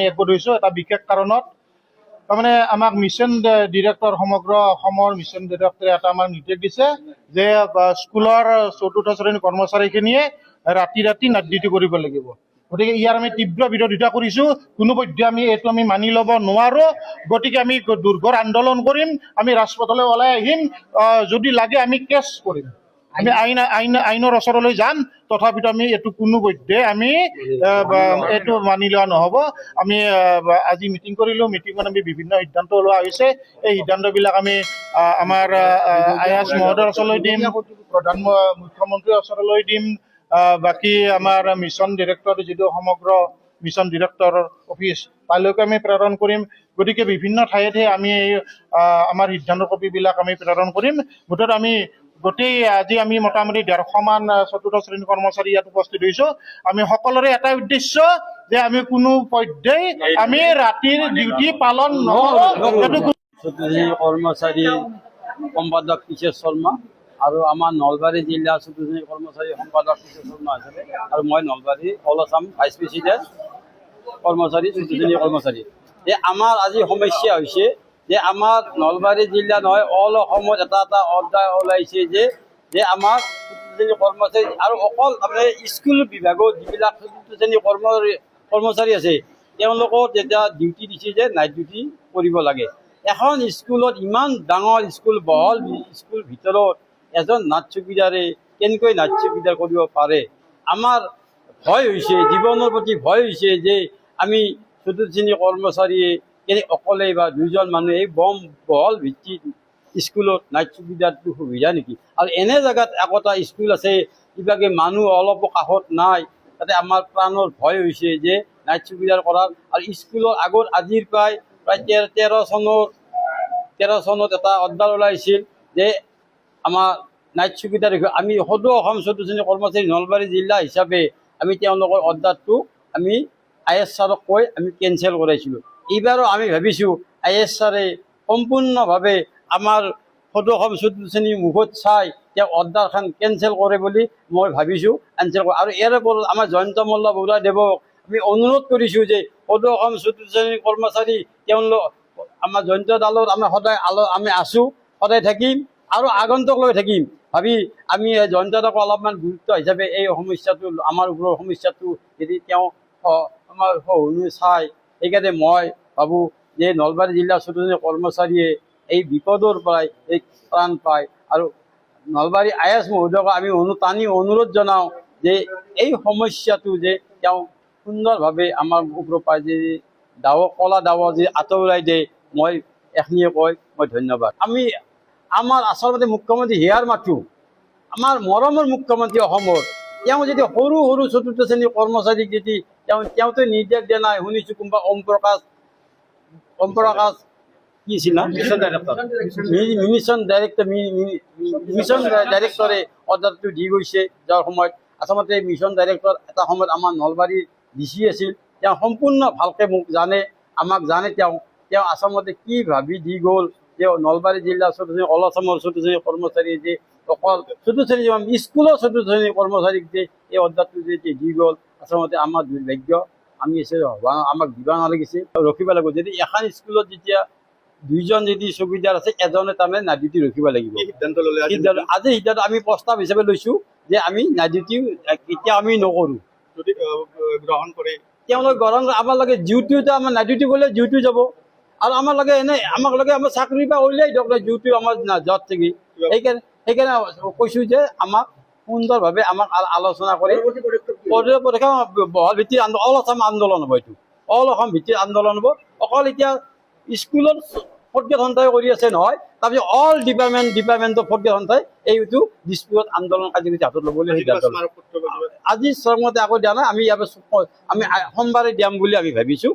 একগোট হৈছোঁ এটা বিশেষ কাৰণত। তাৰমানে আমাক মিছন ডিৰেক্টৰ সমগ্ৰ অসমৰ মিছন ডিৰেক্টৰে এটা আমাক নিৰ্দেশ দিছে যে স্কুলৰ চতুৰ্থ শ্ৰেণীৰ কৰ্মচাৰীখিনিয়ে ৰাতি নাইট ডিউটি কৰিব লাগিব। গতিকে ইয়াৰ আমি তীব্ৰ বিৰোধিতা কৰিছোঁ। কোনোপধ্যে আমি এইটো মানি ল'ব নোৱাৰোঁ। গতিকে আমি দুৰ্ঘৰ আন্দোলন কৰিম, আমি ৰাজপথলৈ ওলাই আহিম, যদি লাগে আমি কেছ কৰিম, আমি আইনৰ ওচৰলৈ যাম। তথাপিতো আমি এইটো কোনোপধ্যে আমি এইটো মানি লোৱা নহ'ব। আমি আজি মিটিং কৰিলোঁ, মিটিঙত আমি বিভিন্ন সিদ্ধান্ত লোৱা হৈছে। এই সিদ্ধান্তবিলাক আমি আমাৰ আয়াস মহোদয়ৰ ওচৰলৈ দিম, মুখ্যমন্ত্ৰীৰ ওচৰলৈ দিম, বাকী আমাৰ মিছন ডিৰেক্টৰ যিটো সমগ্ৰ মিছন ডিৰেক্টৰ অফিচ তালৈকে আমি প্ৰেৰণ কৰিম। গতিকে বিভিন্ন ঠায়ে আমি আমাৰ সিদ্ধান্ত কপিবিলাক আমি প্ৰেৰণ কৰিম। মুঠতে আমি আজি আমি মোটামুটি 150মান চতুৰ্থ শ্ৰেণীৰ কৰ্মচাৰী ইয়াত উপস্থিত হৈছোঁ। আমি সকলোৰে এটাই উদ্দেশ্য যে আমি কোনোপধ্যেই আমি ৰাতিৰ ডিউটি পালন নকৰোঁ। কৰ্মচাৰী সম্পাদক কিশোৰ শৰ্মা আৰু আমাৰ নলবাৰী জিলা চতুৰ্থ শ্ৰেণীৰ কৰ্মচাৰী সম্পাদক কিশোৰ শৰ্মা হিচাপে, আৰু মই Nalbari all Assam vice president কৰ্মচাৰী চতুৰ্থ শ্ৰেণীৰ কৰ্মচাৰী। আমাৰ আজি সমস্যা হৈছে যে আমাৰ নলবাৰী জিলা নহয় অল অসমত এটা অৰ্ডাৰ ওলাইছে যে আমাৰ চতুৰ্থ শ্ৰেণীৰ কৰ্মচাৰী আৰু অকল আপোনাৰ স্কুল বিভাগত যিবিলাক চতুৰ্থ শ্ৰেণীৰ কৰ্মচাৰী আছে তেওঁলোকক যেতিয়া ডিউটি দিছে যে নাইট ডিউটি কৰিব লাগে। এখন স্কুলত ইমান ডাঙৰ স্কুল, বহল স্কুল ভিতৰত এজন নাট চকীদাৰে কেনেকৈ নাট চকীদাৰ কৰিব পাৰে? আমাৰ ভয় হৈছে, জীৱনৰ প্ৰতি ভয় হৈছে যে আমি চতুৰ্থ শ্ৰেণীৰ কৰ্মচাৰীয়ে অকলে বা দুজন মানুহে এই বহল ভিত্তিত স্কুলত নাইট চকীদাৰটো সুবিধা নেকি? আৰু এনে জেগাত একোটা স্কুল আছে কিবাকে মানুহ অলপ কাষত নাই, তাতে আমাৰ প্ৰাণৰ ভয় হৈছে যে নাইট চকীদাৰ কৰাৰ। আৰু স্কুলৰ আগত আজিৰ প্ৰায় 13 চনত এটা অৰ্ডাৰ ওলাইছিল যে আমাৰ নাইট চকীদাৰ আমি সদৌ অসম চতুৰ্থ শ্ৰেণীৰ কৰ্মচাৰী নলবাৰী জিলা হিচাপে আমি তেওঁলোকৰ অৰ্ডাৰটো আমি IS ছাৰক কৈ আমি কেঞ্চেল কৰাইছিলোঁ। এইবাৰো আমি ভাবিছোঁ IS ছাৰে সম্পূৰ্ণভাৱে আমাৰ সদৌ অসম চতুৰ্থ শ্ৰেণীৰ মুখত চাই তেওঁ অৰ্ডাৰখন কেঞ্চেল কৰে বুলি মই ভাবিছোঁ, কেঞ্চেল কৰে। আৰু ইয়াৰ ওপৰত আমাৰ জয়ন্ত মল্ল বৰুৱাদেৱক আমি অনুৰোধ কৰিছোঁ যে সদৌ অসম চতুৰ্থ শ্ৰেণীৰ কৰ্মচাৰী তেওঁলোক আমাৰ জয়ন্ত দলত আমি সদায় আমি আছোঁ, সদায় থাকিম আৰু আগন্তুক লৈ থাকিম ভাবি আমি জয়ন্তক অলপমান গুৰুত্ব হিচাপে এই সমস্যাটো আমাৰ ওপৰৰ সমস্যাটো যদি তেওঁ আমাৰ সহযোগী চাই, সেইকাৰণে মই ভাবোঁ যে নলবাৰী জিলাৰ চতুৰ্থ শ্ৰেণীৰ কৰ্মচাৰীয়ে এই বিপদৰ পৰাই এই প্ৰাণ পায়। আৰু নলবাৰী IS মহোদয়ক আমি অনুৰোধ জনাওঁ যে এই সমস্যাটো যে তেওঁ সুন্দৰভাৱে আমাৰ ওপৰত পায় যে কলা ডাৱৰ যে আঁতৰাই দিয়ে, মই এখিনিয়ে কৈ মই ধন্যবাদ। আমাৰ আচলতে মুখ্যমন্ত্ৰী হিয়াৰ মাথো, আমাৰ মৰমৰ মুখ্যমন্ত্ৰী অসমৰ, তেওঁ যদি সৰু চতুৰ্থ শ্ৰেণীৰ কৰ্মচাৰীক যদি তেওঁতো নিৰ্দেশ দিয়া নাই, শুনিছোঁ কোনোবা ওম প্ৰকাশ কি আছিল না মিছন ডাইৰেক্টৰে অৰ্ডাৰটো দি গৈছে। যাৰ সময়ত আচলতে মিছন ডাইৰেক্টৰ এটা সময়ত আমাৰ নলবাৰীৰ DC আছিল, তেওঁ সম্পূৰ্ণ ভালকৈ আমাক জানে। তেওঁ আচলতে কি ভাবি দি গ'ল যে নলবাৰী জিলাৰ চতুৰ্থ শ্ৰেণীৰ অল আছামৰ চতুৰ্থ শ্ৰেণীৰ কৰ্মচাৰী যে অকল চতুৰ্থ শ্ৰেণীৰ স্কুলৰ চতুৰ্থ শ্ৰেণীৰ কৰ্মচাৰীক যে এই অৰ্ডাৰটো যে দি গ'ল, আচলতে আমাৰ দুৰ্ভাগ্য। আমি আমাক দিব নালাগিছে, ৰখিব লাগিব। যদি এখন স্কুলত যেতিয়া দুইজন যদি চকীদাৰ আছে, এজনে তাৰমানে নাইট ডিউটি ৰখিব লাগিব। আজি সিদ্ধান্ত আমি প্ৰস্তাৱ হিচাপে লৈছোঁ যে আমি নাইট ডিউটি এতিয়া আমি নকৰোঁ। যদি গ্ৰহণ কৰে তেওঁলোকে আমাৰ লাগে ডিউটিটো আমাৰ নাইট ডিউটি কৰিলে ডিউটি যাব, আৰু আমাৰ লাগে আমাক লাগে আমাৰ চাকৰিৰ পৰা উলিয়াই দিয়ক, ডিউটি আমাৰ নাযাত থাকি। সেইকাৰণে কৈছোঁ যে আমাক সুন্দৰভাৱে আমাক আলোচনা কৰি বহল ভিত্তিৰ অল আছাম আন্দোলন হ'ব। এইটো অল অসম ভিত্তিৰ আন্দোলন হ'ব। অকল এতিয়া স্কুলত ফৰ্থ সন্থাই কৰি আছে নহয়, তাৰপিছত অল ডিপাৰ্টমেণ্টৰ ফৰ্থ সন্থাই এইটো ডিস্পিউট আন্দোলন কাৰ্যসূচী হাতত ল'বলৈ সিদ্ধান্ত আজি শ্ৰমতে আকৌ দিয়া নাই। আমি সোমবাৰে দিয়াম বুলি আমি ভাবিছোঁ।